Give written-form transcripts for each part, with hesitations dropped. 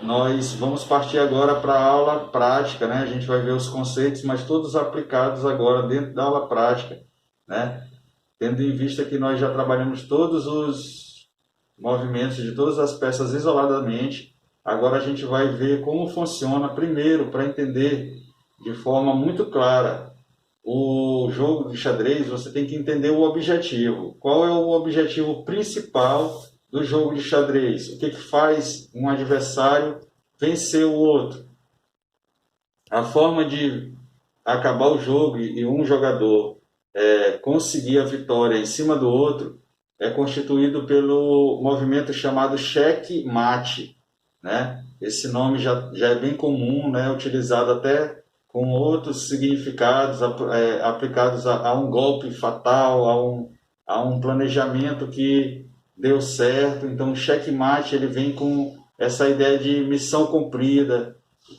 Nós vamos partir agora para a aula prática, né? A gente vai ver os conceitos, mas todos aplicados agora dentro da aula prática, né? Tendo em vista que nós já trabalhamos todos os movimentos de todas as peças isoladamente, agora a gente vai ver como funciona primeiro para entender de forma muito clara o jogo de xadrez. Você tem que entender o objetivo. Qual é o objetivo principal do jogo de xadrez? O que faz um adversário vencer o outro? A forma de acabar o jogo e um jogador conseguir a vitória em cima do outro é constituído pelo movimento chamado cheque-mate, né? Esse nome já é bem comum, né? Utilizado até com outros significados aplicados a um golpe fatal, a um planejamento que deu certo. Então, o checkmate ele vem com essa ideia de missão cumprida,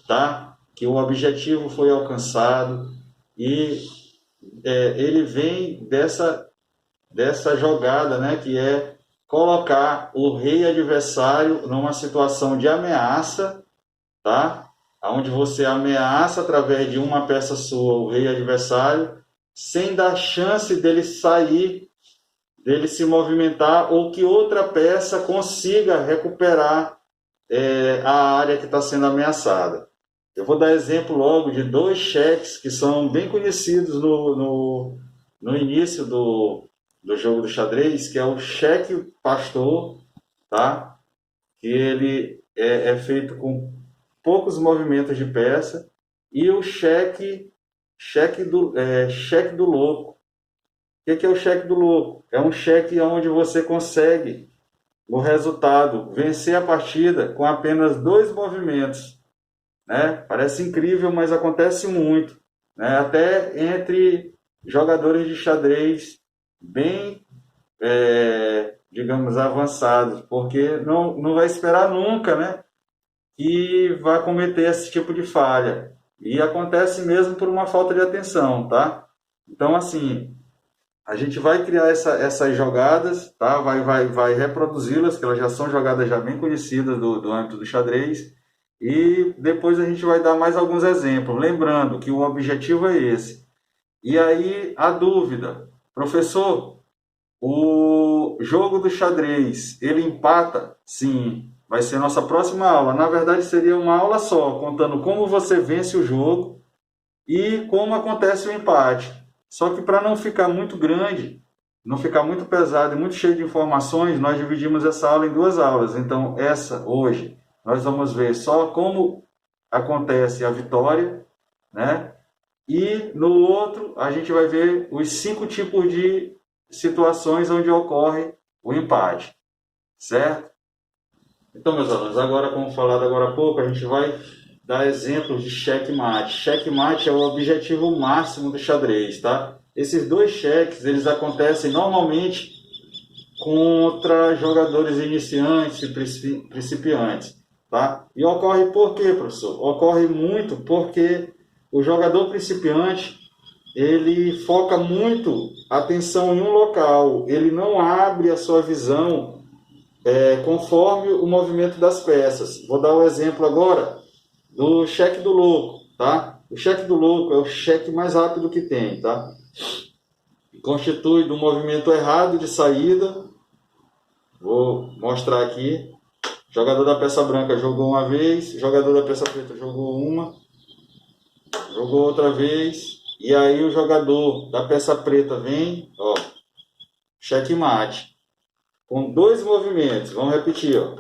tá? Que o objetivo foi alcançado e ele vem dessa jogada, né? Que é colocar o rei adversário numa situação de ameaça, tá? Onde você ameaça através de uma peça sua o rei adversário, sem dar chance dele sair, dele se movimentar, ou que outra peça consiga recuperar a área que está sendo ameaçada. Eu vou dar exemplo logo de dois cheques que são bem conhecidos no início do jogo do xadrez, que é o cheque pastor, tá? Que ele é feito com poucos movimentos de peça, e o cheque do louco. O que é o cheque do louco? É um cheque onde você consegue, no resultado, vencer a partida com apenas dois movimentos, né? Parece incrível, mas acontece muito, né? Até entre jogadores de xadrez bem, digamos, avançados, porque não vai esperar nunca, né? Que vai cometer esse tipo de falha. E acontece mesmo por uma falta de atenção, tá? Então, assim, a gente vai criar essas jogadas, tá? Vai reproduzi-las, que elas já são jogadas já bem conhecidas do âmbito do xadrez. E depois a gente vai dar mais alguns exemplos, lembrando que o objetivo é esse. E aí, a dúvida, professor, o jogo do xadrez, ele empata? Sim, vai ser nossa próxima aula. Na verdade, seria uma aula só, contando como você vence o jogo e como acontece o empate. Só que para não ficar muito grande, não ficar muito pesado e muito cheio de informações, nós dividimos essa aula em duas aulas. Então, essa hoje, nós vamos ver só como acontece a vitória, né? E no outro, a gente vai ver os 5 tipos de situações onde ocorre o empate, certo? Então, meus alunos, agora, como falado agora há pouco, a gente vai dar exemplos de checkmate. Checkmate é o objetivo máximo do xadrez, tá? Esses dois cheques, eles acontecem normalmente contra jogadores iniciantes e principiantes, tá? E ocorre por quê, professor? Ocorre muito porque o jogador principiante ele foca muito a atenção em um local, ele não abre a sua visão conforme o movimento das peças. Vou dar o exemplo agora do cheque do louco, tá? O cheque do louco é o cheque mais rápido que tem, tá? Constitui do movimento errado de saída. Vou mostrar aqui. Jogador da peça branca jogou uma vez, jogador da peça preta jogou uma, jogou outra vez, e aí o jogador da peça preta vem, ó, checkmate, com dois movimentos. Vamos repetir, ó.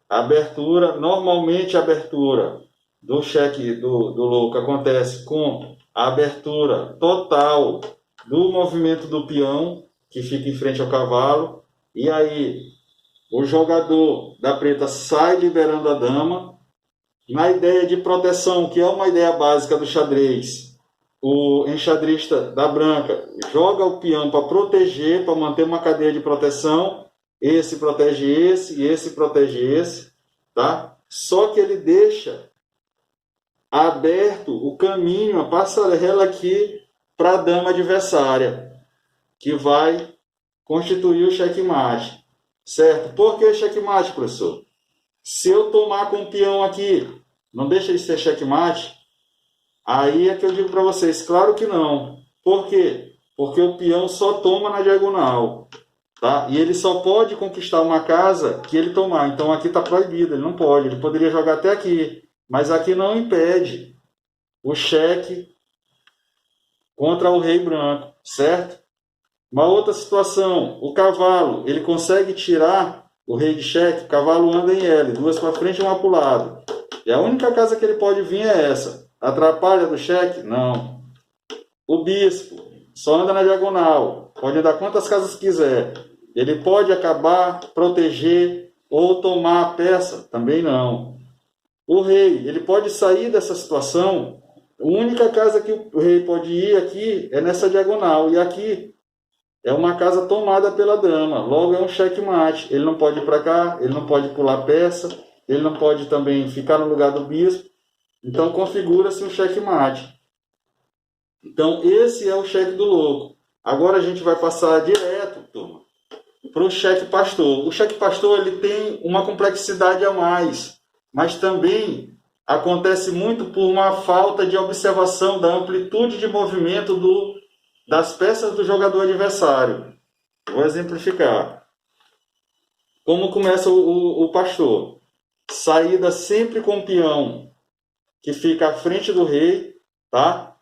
Abertura, normalmente a abertura do cheque do louco acontece com a abertura total do movimento do peão, que fica em frente ao cavalo, e aí o jogador da preta sai liberando a dama. Na ideia de proteção, que é uma ideia básica do xadrez, o enxadrista da branca joga o peão para proteger, para manter uma cadeia de proteção. Esse protege esse e esse protege esse, tá? Só que ele deixa aberto o caminho, a passarela aqui para a dama adversária, que vai constituir o checkmate, certo? Por que checkmate, professor? Se eu tomar com o peão aqui, não deixa de ser checkmate? Aí é que eu digo para vocês, claro que não. Por quê? Porque o peão só toma na diagonal, tá? E ele só pode conquistar uma casa que ele tomar. Então aqui está proibido, ele não pode. Ele poderia jogar até aqui, mas aqui não impede o cheque contra o rei branco, certo? Uma outra situação, o cavalo, ele consegue tirar o rei de cheque, o cavalo anda em L, duas para frente e uma para o lado. E a única casa que ele pode vir é essa. Atrapalha do cheque? Não. O bispo só anda na diagonal, pode andar quantas casas quiser. Ele pode acabar, proteger ou tomar a peça? Também não. O rei, ele pode sair dessa situação. A única casa que o rei pode ir aqui é nessa diagonal. E aqui é uma casa tomada pela dama. Logo é um checkmate. Ele não pode ir para cá, ele não pode pular peça, ele não pode também ficar no lugar do bispo. Então configura-se um checkmate. Então esse é o cheque do louco. Agora a gente vai passar direto, turma, para o cheque pastor. O cheque pastor ele tem uma complexidade a mais, mas também acontece muito por uma falta de observação da amplitude de movimento das peças do jogador adversário. Vou exemplificar. Como começa o pastor? Saída sempre com o peão que fica à frente do rei, tá?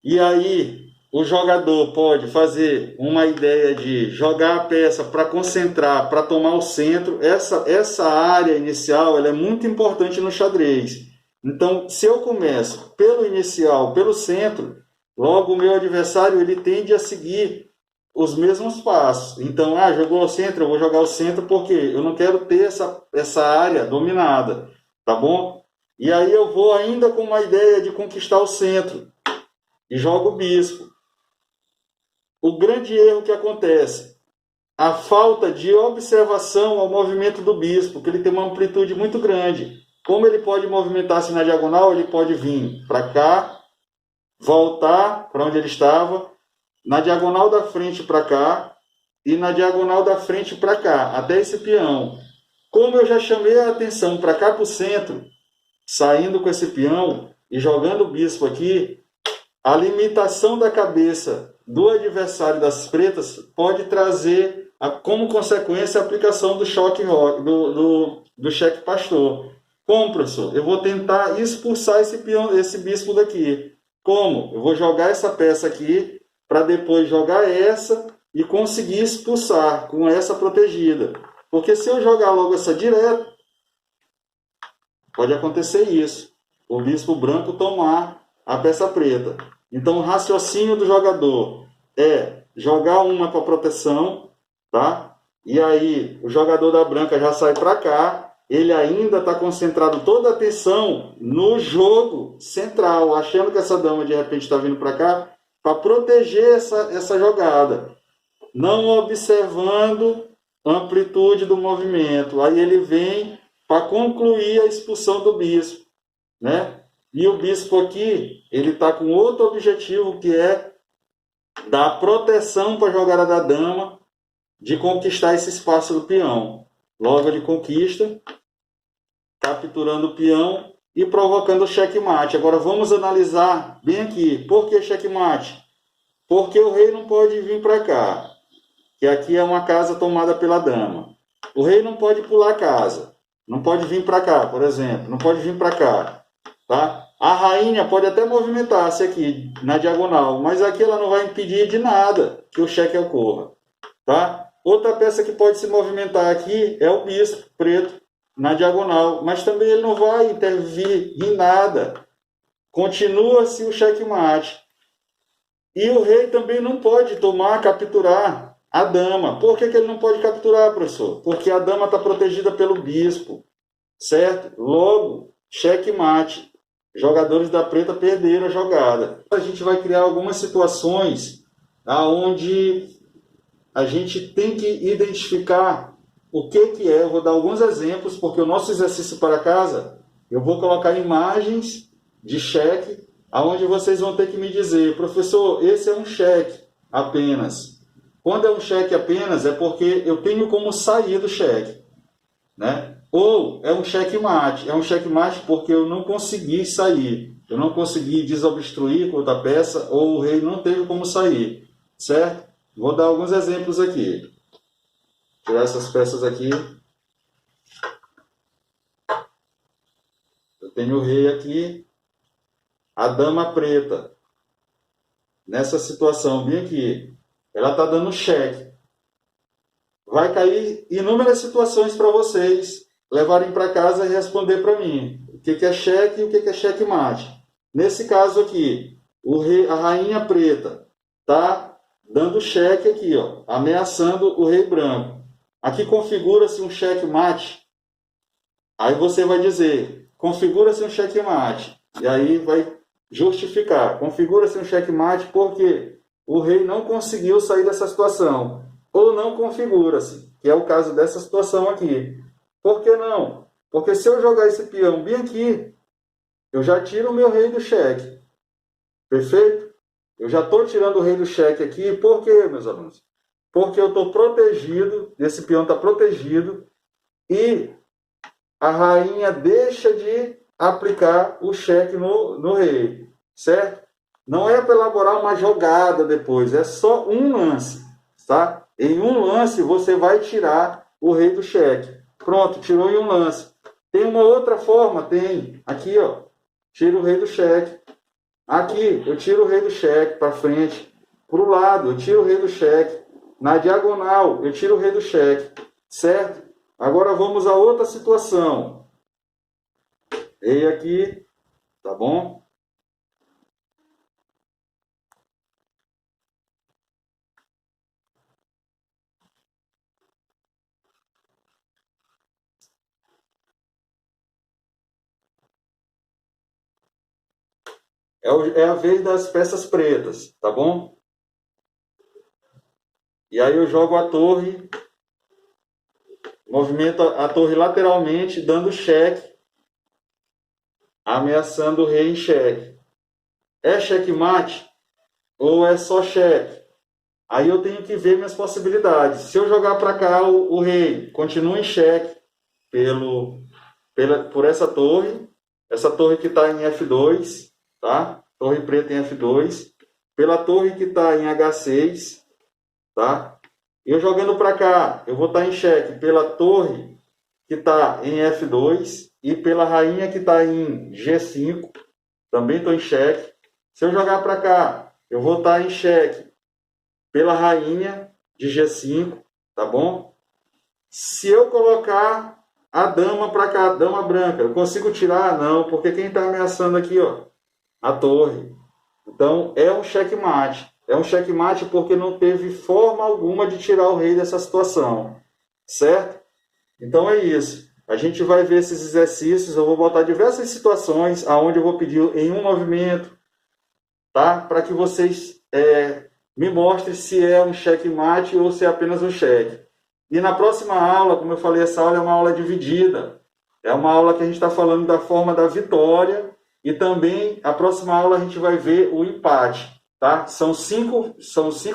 E aí o jogador pode fazer uma ideia de jogar a peça para concentrar, para tomar o centro. Essa área inicial ela é muito importante no xadrez. Então, se eu começo pelo inicial, pelo centro, logo o meu adversário ele tende a seguir os mesmos passos. Então, jogou o centro, eu vou jogar o centro porque eu não quero ter essa área dominada, tá bom? E aí eu vou ainda com uma ideia de conquistar o centro e jogo o bispo. O grande erro que acontece, a falta de observação ao movimento do bispo, que ele tem uma amplitude muito grande. Como ele pode movimentar-se na diagonal, ele pode vir para cá, voltar para onde ele estava, na diagonal da frente para cá e na diagonal da frente para cá, até esse peão. Como eu já chamei a atenção para cá para o centro, saindo com esse peão e jogando o bispo aqui, a limitação da cabeça do adversário das pretas pode trazer como consequência a aplicação do choque do cheque pastor. Como, professor? Eu vou tentar expulsar esse bispo daqui. Como? Eu vou jogar essa peça aqui para depois jogar essa e conseguir expulsar com essa protegida. Porque se eu jogar logo essa direto, pode acontecer isso. O bispo branco tomar a peça preta. Então o raciocínio do jogador é jogar uma para proteção, tá? E aí o jogador da branca já sai para cá, ele ainda está concentrado toda a atenção no jogo central, achando que essa dama de repente está vindo para cá para proteger essa jogada, não observando a amplitude do movimento. Aí ele vem para concluir a expulsão do bispo, né? E o bispo aqui, ele está com outro objetivo, que é dar proteção para a jogada da dama, de conquistar esse espaço do peão. Logo ele conquista, capturando o peão e provocando o checkmate. Agora vamos analisar bem aqui. Por que checkmate? Porque o rei não pode vir para cá, que aqui é uma casa tomada pela dama. O rei não pode pular a casa, não pode vir para cá, por exemplo, não pode vir para cá. Tá? A rainha pode até movimentar-se aqui na diagonal, mas aqui ela não vai impedir de nada que o cheque ocorra. Tá? Outra peça que pode se movimentar aqui é o bispo preto na diagonal, mas também ele não vai intervir em nada. Continua-se o checkmate. E o rei também não pode capturar a dama. Por que ele não pode capturar, professor? Porque a dama está protegida pelo bispo, certo? Logo, checkmate. Jogadores da preta perderam a jogada. A gente vai criar algumas situações onde a gente tem que identificar o que é. Eu vou dar alguns exemplos, porque o nosso exercício para casa, eu vou colocar imagens de cheque, onde vocês vão ter que me dizer, professor, esse é um cheque apenas. Quando é um cheque apenas, é porque eu tenho como sair do cheque, né? Ou é um checkmate. É um checkmate porque eu não consegui sair. Eu não consegui desobstruir com outra peça, ou o rei não teve como sair. Certo? Vou dar alguns exemplos aqui. Tirar essas peças aqui. Eu tenho o rei aqui. A dama preta. Nessa situação bem aqui. Ela está dando cheque. Vai cair inúmeras situações para vocês levarem para casa e responder para mim. O que é cheque e o que é checkmate. Nesse caso aqui, a rainha preta está dando cheque aqui, ó, ameaçando o rei branco. Aqui configura-se um checkmate. Aí você vai dizer, configura-se um checkmate. E aí vai justificar. Configura-se um checkmate porque o rei não conseguiu sair dessa situação. Ou não configura-se, que é o caso dessa situação aqui. Por que não? Porque se eu jogar esse peão bem aqui, eu já tiro o meu rei do cheque. Perfeito? Eu já estou tirando o rei do cheque aqui. Por quê, meus alunos? Porque eu estou protegido, esse peão está protegido, e a rainha deixa de aplicar o cheque no rei. Certo? Não é para elaborar uma jogada depois, é só um lance. Tá? Em um lance, você vai tirar o rei do cheque. Pronto, tirou em um lance. Tem uma outra forma? Tem. Aqui, ó. Tiro o rei do cheque. Aqui, eu tiro o rei do cheque para frente. Para o lado, eu tiro o rei do cheque. Na diagonal, eu tiro o rei do cheque. Certo? Agora vamos a outra situação. Rei aqui. Tá bom? É a vez das peças pretas, tá bom? E aí eu jogo a torre, movimento a torre lateralmente, dando cheque, ameaçando o rei em cheque. É checkmate ou é só cheque? Aí eu tenho que ver minhas possibilidades. Se eu jogar para cá o rei, continua em cheque por essa torre que está em F2, tá? Torre preta em F2, pela torre que está em H6, tá? Eu jogando para cá, eu vou estar em xeque pela torre que está em F2 e pela rainha que está em G5, também estou em xeque. Se eu jogar para cá, eu vou estar em xeque pela rainha de G5, tá bom? Se eu colocar a dama para cá, a dama branca, eu consigo tirar? Não, porque quem está ameaçando aqui, ó, a torre. Então, é um checkmate. É um checkmate porque não teve forma alguma de tirar o rei dessa situação. Certo? Então, é isso. A gente vai ver esses exercícios. Eu vou botar diversas situações onde eu vou pedir em um movimento, tá? Para que vocês me mostrem se é um checkmate ou se é apenas um cheque. E na próxima aula, como eu falei, essa aula é uma aula dividida. É uma aula que a gente está falando da forma da vitória. E também, a próxima aula, a gente vai ver o empate, tá? São cinco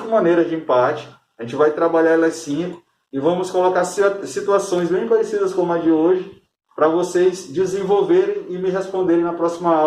maneiras de empate. A gente vai trabalhar elas 5 e vamos colocar situações bem parecidas com a de hoje para vocês desenvolverem e me responderem na próxima aula.